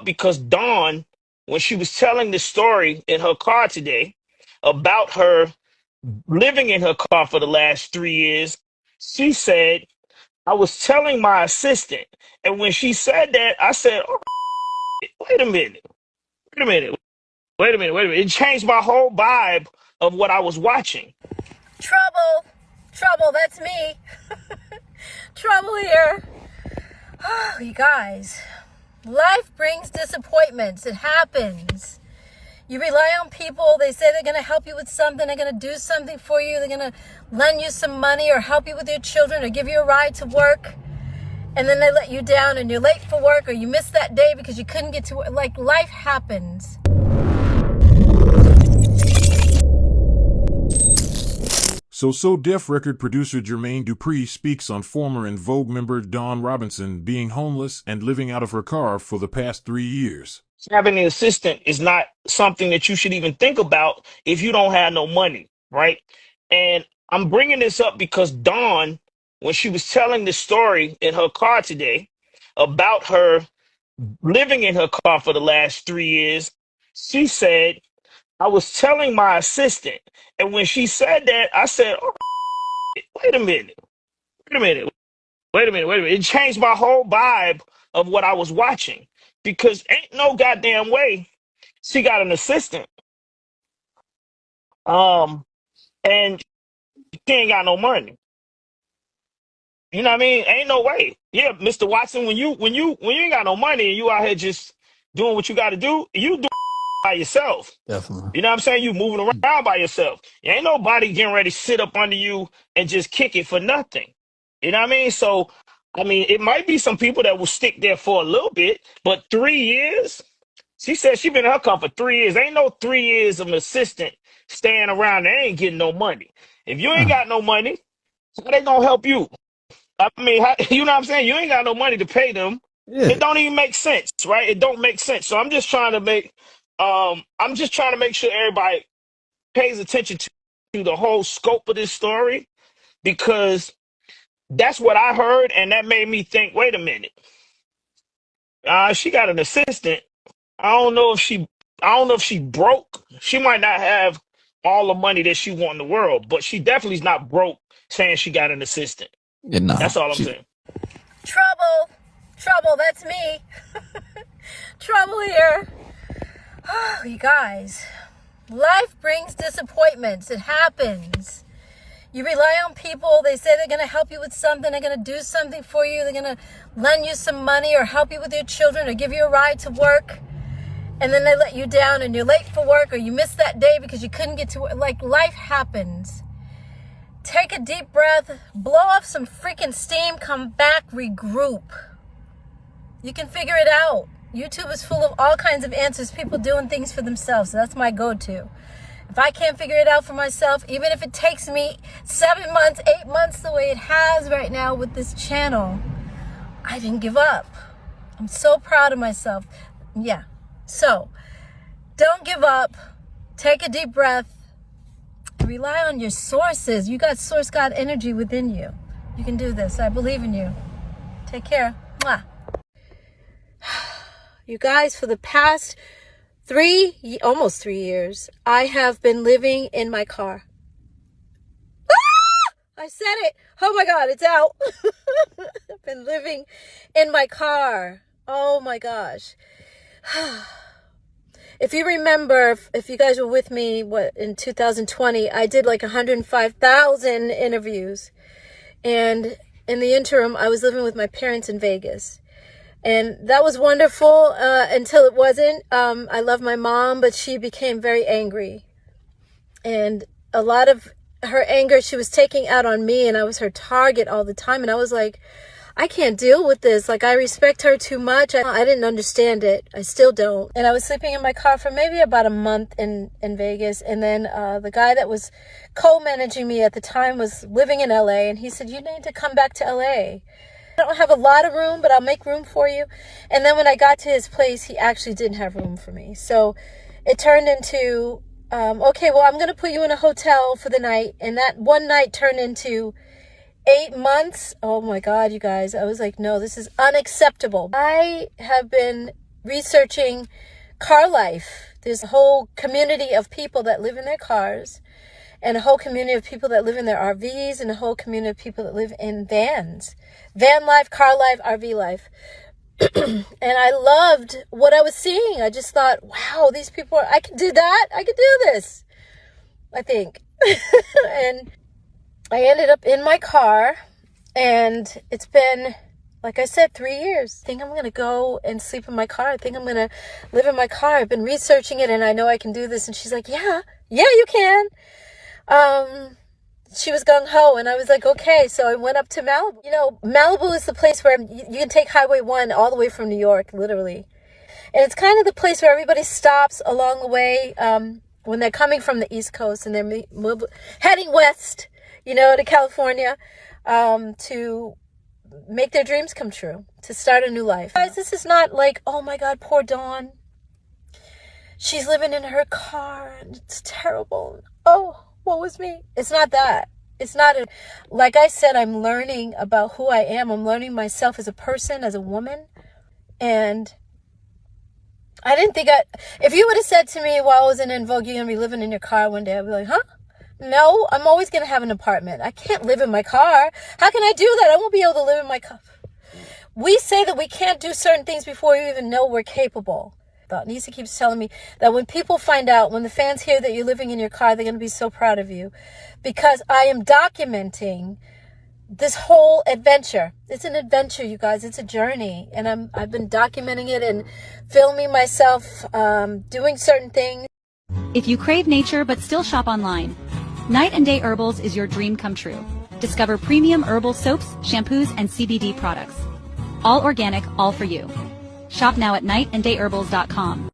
because Dawn, when she was telling the story in her car today about her living in her car for the last 3 years, she said, I was telling my assistant. And when she said that, I said, oh, wait a minute, wait a minute, wait a minute, wait a minute. It changed my whole vibe of what I was watching. Trouble, trouble, that's me. Trouble here. Oh, you guys, life brings disappointments. It happens. You rely on people. They say they're going to help you with something. They're going to do something for you. They're going to lend you some money or help you with your children or give you a ride to work. And then they let you down and you're late for work or you missed that day because you couldn't get to work. Like, life happens. So Def record producer Jermaine Dupri speaks on former En Vogue member Dawn Robinson being homeless and living out of her car for the past 3 years. Having an assistant is not something that you should even think about if you don't have no money, right? And I'm bringing this up because Dawn, when she was telling the story in her car today about her living in her car for the last 3 years, she said, I was telling my assistant. And when she said that, I said, oh, wait a minute, wait a minute, wait a minute, wait a minute. It changed my whole vibe of what I was watching because ain't no goddamn way she got an assistant. And she ain't got no money. You know what I mean? Ain't no way. Yeah, Mr. Watson, when you ain't got no money and you out here just doing what you got to do, you do by yourself. Definitely. You know what I'm saying? You moving around by yourself. Ain't nobody getting ready to sit up under you and just kick it for nothing. You know what I mean? So, I mean, it might be some people that will stick there for a little bit, but 3 years? She said she been in her car for 3 years. Ain't no 3 years of an assistant staying around. They ain't getting no money. If you ain't got no money, how they gonna help you? I mean, you know what I'm saying? You ain't got no money to pay them. Yeah. It don't even make sense, right? It don't make sense. So I'm just trying to make sure everybody pays attention to the whole scope of this story because that's what I heard, and that made me think, wait a minute. She got an assistant. I don't know if she broke. She might not have all the money that she want in the world, but she definitely is not broke saying she got an assistant. Yeah, nah. That's all I'm saying. Trouble, trouble, that's me. Trouble here. Oh, you guys, life brings disappointments. It happens. You rely on people. They say they're going to help you with something. They're going to do something for you. They're going to lend you some money or help you with your children or give you a ride to work. And then they let you down and you're late for work or you missed that day because you couldn't get to work. Like, life happens. Take a deep breath, blow off some freaking steam, come back, regroup. You can figure it out. YouTube is full of all kinds of answers, people doing things for themselves. So that's my go-to. If I can't figure it out for myself, even if it takes me 7 months, 8 months, the way it has right now with this channel, I didn't give up. I'm so proud of myself. Yeah. So don't give up. Take a deep breath. Rely on your sources. You got source God energy within you. You can do this. I believe in you. Take care. Mwah. You guys, for the past almost 3 years, I have been living in my car. Ah! I said it. Oh my God, it's out. I've been living in my car. Oh my gosh. If you remember, if you guys were with me, in 2020, I did like 105,000 interviews. And in the interim, I was living with my parents in Vegas. And that was wonderful until it wasn't. I love my mom, but she became very angry. And a lot of her anger, she was taking out on me, and I was her target all the time. And I was like, I can't deal with this. Like, I respect her too much. I didn't understand it. I still don't. And I was sleeping in my car for maybe about a month in Vegas. And then the guy that was co-managing me at the time was living in LA. And he said, you need to come back to LA. I don't have a lot of room, but I'll make room for you. And then when I got to his place, he actually didn't have room for me. So it turned into, okay, well, I'm going to put you in a hotel for the night. And that one night turned into 8 months. Oh my God, you guys. I was like, no, this is unacceptable. I have been researching car life. There's a whole community of people that live in their cars, and a whole community of people that live in their RVs, and a whole community of people that live in vans. Van life, car life, RV life. And I loved what I was seeing. I just thought, wow, these people I can do that. I can do this, I think. And I ended up in my car, and it's been, like I said, 3 years. I think I'm going to go and sleep in my car. I think I'm going to live in my car. I've been researching it, and I know I can do this. And she's like, yeah, you can. She was gung-ho, and I was like, okay. So I went up to Malibu. You know, Malibu is the place where you can take Highway 1 all the way from New York, literally. And it's kind of the place where everybody stops along the way when they're coming from the East Coast, and they're heading west, you know, to California, to make their dreams come true, to start a new life. Guys, this is not like, oh my God, poor Dawn. She's living in her car, and it's terrible. Oh, what was me? It's not that. It's not like I said, I'm learning about who I am. I'm learning myself as a person, as a woman. And I didn't think if you would have said to me while I was in En Vogue, you're going to be living in your car one day, I'd be like, huh? No, I'm always going to have an apartment. I can't live in my car. How can I do that? I won't be able to live in my car. We say that we can't do certain things before we even know we're capable. Nisa keeps telling me that when people find out, when the fans hear that you're living in your car, they're going to be so proud of you, because I am documenting this whole adventure. It's an adventure, you guys. It's a journey, and I've been documenting it and filming myself doing certain things. If you crave nature but still shop online, Night and Day Herbals is your dream come true. Discover premium herbal soaps, shampoos, and CBD products. All organic, all for you. Shop now at nightandayherbals.com.